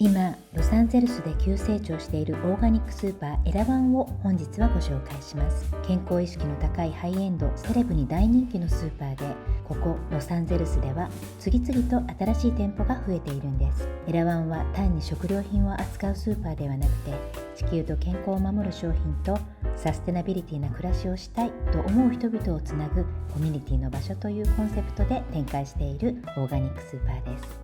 今ロサンゼルスで急成長しているオーガニックスーパーエラワンを本日はご紹介します。健康意識の高いハイエンドセレブに大人気のスーパーで、ここロサンゼルスでは次々と新しい店舗が増えているんです。エラワンは単に食料品を扱うスーパーではなくて、地球と健康を守る商品とサステナビリティな暮らしをしたいと思う人々をつなぐコミュニティの場所というコンセプトで展開しているオーガニックスーパーです。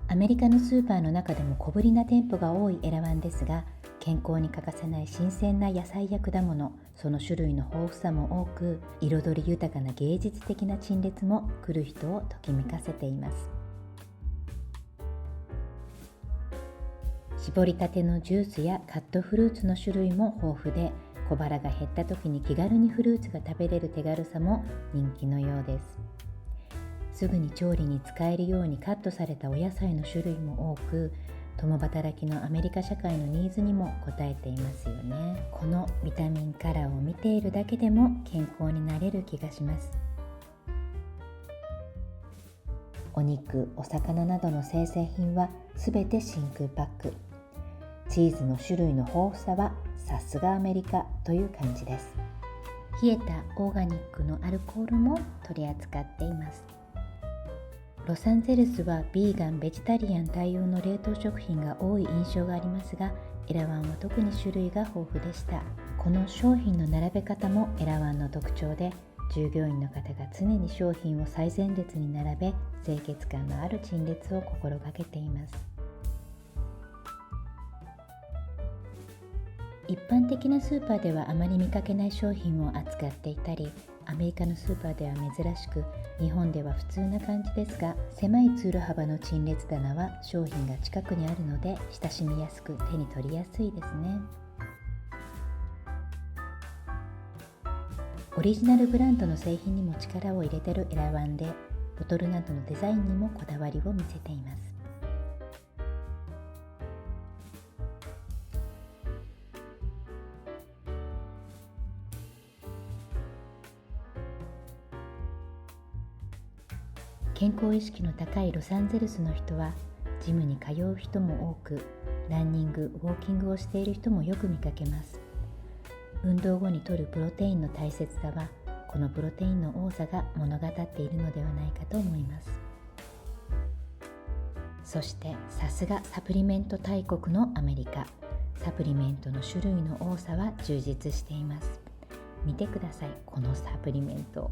アメリカのスーパーの中でも小ぶりな店舗が多いエラワンですが、健康に欠かせない新鮮な野菜や果物、その種類の豊富さも多く、彩り豊かな芸術的な陳列も来る人をときめかせています。搾りたてのジュースやカットフルーツの種類も豊富で、小腹が減った時に気軽にフルーツが食べれる手軽さも人気のようです。すぐに調理に使えるようにカットされたお野菜の種類も多く、共働きのアメリカ社会のニーズにも応えていますよね。このビタミンカラーを見ているだけでも健康になれる気がします。お肉、お魚などの生鮮品はすべて真空パック。チーズの種類の豊富さはさすがアメリカという感じです。冷えたオーガニックのアルコールも取り扱っています。ロサンゼルスはビーガン・ベジタリアン対応の冷凍食品が多い印象がありますが、エラワンは特に種類が豊富でした。この商品の並べ方もエラワンの特徴で、従業員の方が常に商品を最前列に並べ、清潔感のある陳列を心がけています。一般的なスーパーではあまり見かけない商品を扱っていたり、アメリカのスーパーでは珍しく、日本では普通な感じですが、狭い通路幅の陳列棚は商品が近くにあるので親しみやすく手に取りやすいですね。オリジナルブランドの製品にも力を入れているエラワンで、ボトルなどのデザインにもこだわりを見せています。健康意識の高いロサンゼルスの人は、ジムに通う人も多く、ランニング、ウォーキングをしている人もよく見かけます。運動後に摂るプロテインの大切さは、このプロテインの多さが物語っているのではないかと思います。そしてさすがサプリメント大国のアメリカ、サプリメントの種類の多さは充実しています。見てください、このサプリメント。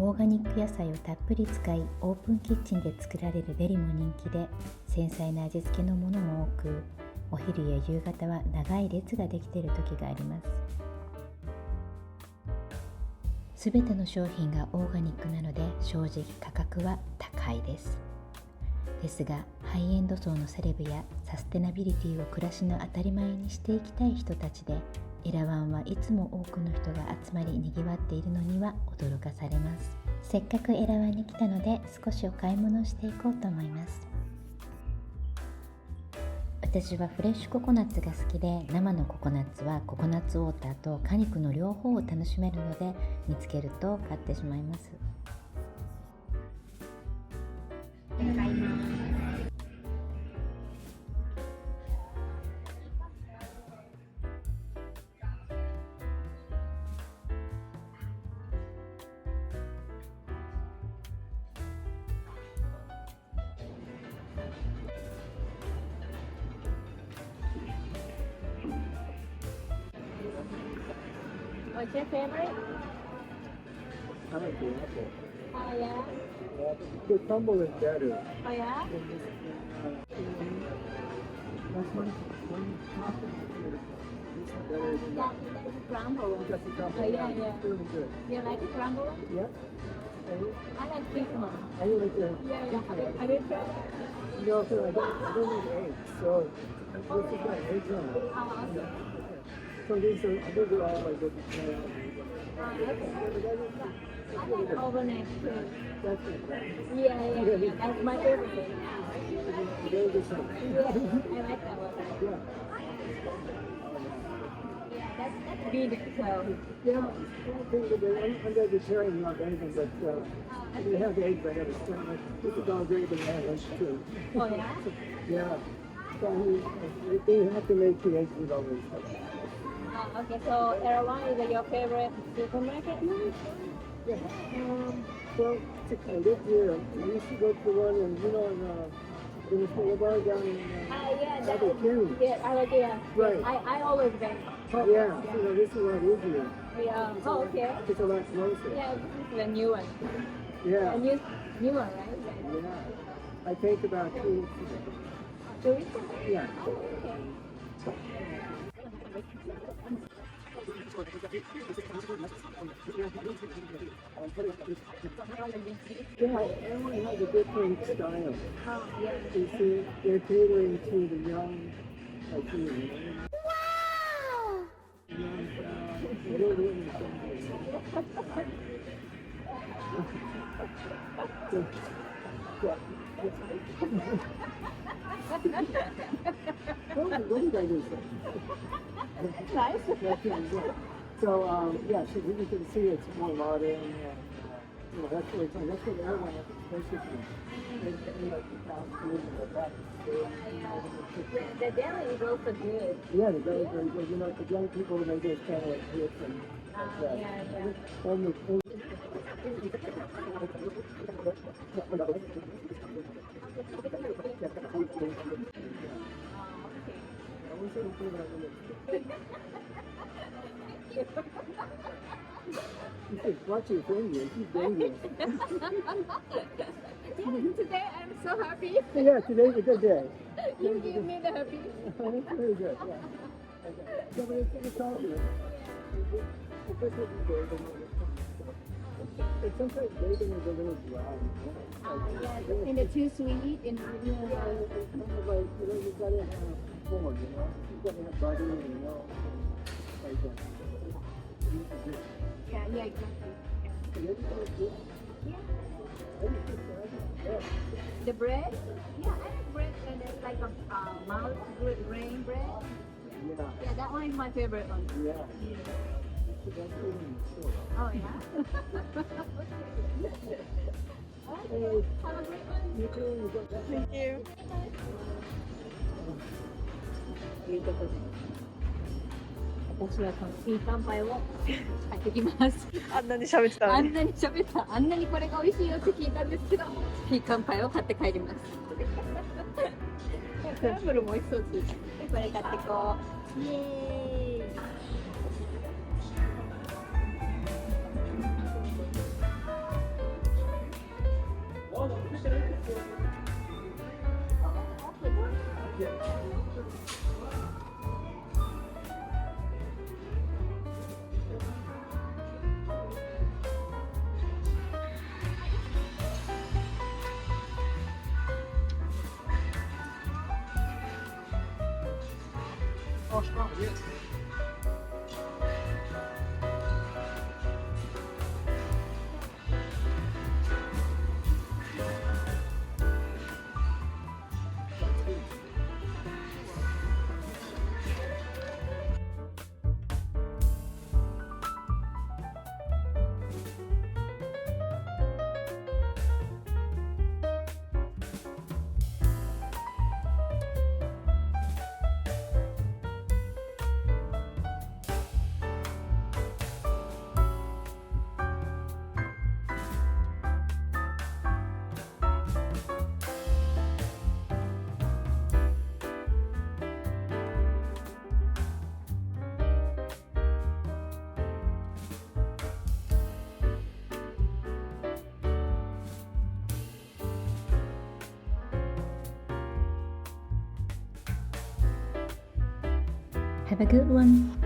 オーガニック野菜をたっぷり使い、オープンキッチンで作られるデリも人気で、繊細な味付けのものも多く、お昼や夕方は長い列ができている時があります。すべての商品がオーガニックなので、正直価格は高いです。ですが、ハイエンド層のセレブやサステナビリティを暮らしの当たり前にしていきたい人たちで、エラワンはいつも多くの人が集まり賑わっているのには驚かされます。せっかくエラワンに来たので、少しお買い物をしていこうと思います。私はフレッシュココナッツが好きで、生のココナッツはココナッツウォーターと果肉の両方を楽しめるので、見つけると買ってしまいます。What's your favorite? I like the apple. Oh yeah? The crumble is better. Oh yeah? That's one. Better than Yeah, that. the crumble one. That's the crumble. Oh yeah, yeah. It's really good. You like the crumble one? Yeah. I like sweet one. I like the. Yeah, yeah. Have you tried that? You know, so I don't need eggs, so this is my eggs on it. Awesome. So these are all like good. Okay. I like overnight too. That's it. Yeah. That's my favorite thing. They're the same. Yeah, I like that one. Yeah. Yeah, that's vegan, so. Yeah, I think that I'm vegetarian, not vegan, but we have eggs I have a stomach. This is all great in that lunch too. Oh yeah? Yeah. So we have to make the eggs with all this stuff. Okay, so Erewhon is your favorite supermarket? Yeah. Well, I live here. We used to go to the one and there was the bar down in Yeah, that Albert County. yeah, I like it. Right. I always been. Yeah, this is a lot easier. Yeah. Oh, okay. It's a lot closer. Yeah, this is the new one. Yeah. A new one, right? Yeah. I take about 2 weeks ago. 2 weeks? Yeah. Okay. Yeah, everyone has a different style. Oh, yeah. You see, they're catering to the young, like you. What did I do? Nice. So, yeah, so you can see it's more modern. That's what it's like. That's what everyone has, basically. The deli is also good. Yeah, the very, very good. The young people, they just kind of like hit and You said, watch your finger, she's dangerous. Today I'm so happy. Yeah, today's a good day. You give me the happy. That's very good, yeah. Okay. Yeah, but it's all good. But sometimes bacon is a little dry. Yeah, and it's too sweet. And It's kind of like, you gotta have corn, you gotta have butter, like that. yeah, exactly. The bread? Yeah, I like bread and it's like a mild grain bread. Yeah, that one is my favorite one. Yeah. That's good in the store. Oh yeah. Okay. Have a great one. You too. Thank you. 私はこのいい乾杯を買ってきます。あんなに喋ってたのに。あんなに喋った、あんなにこれが美味しいよって聞いたんですけど、いい乾杯を買って帰ります。クランブルも美味しそうです。これ買ってこう。イエーイ。Have a good one.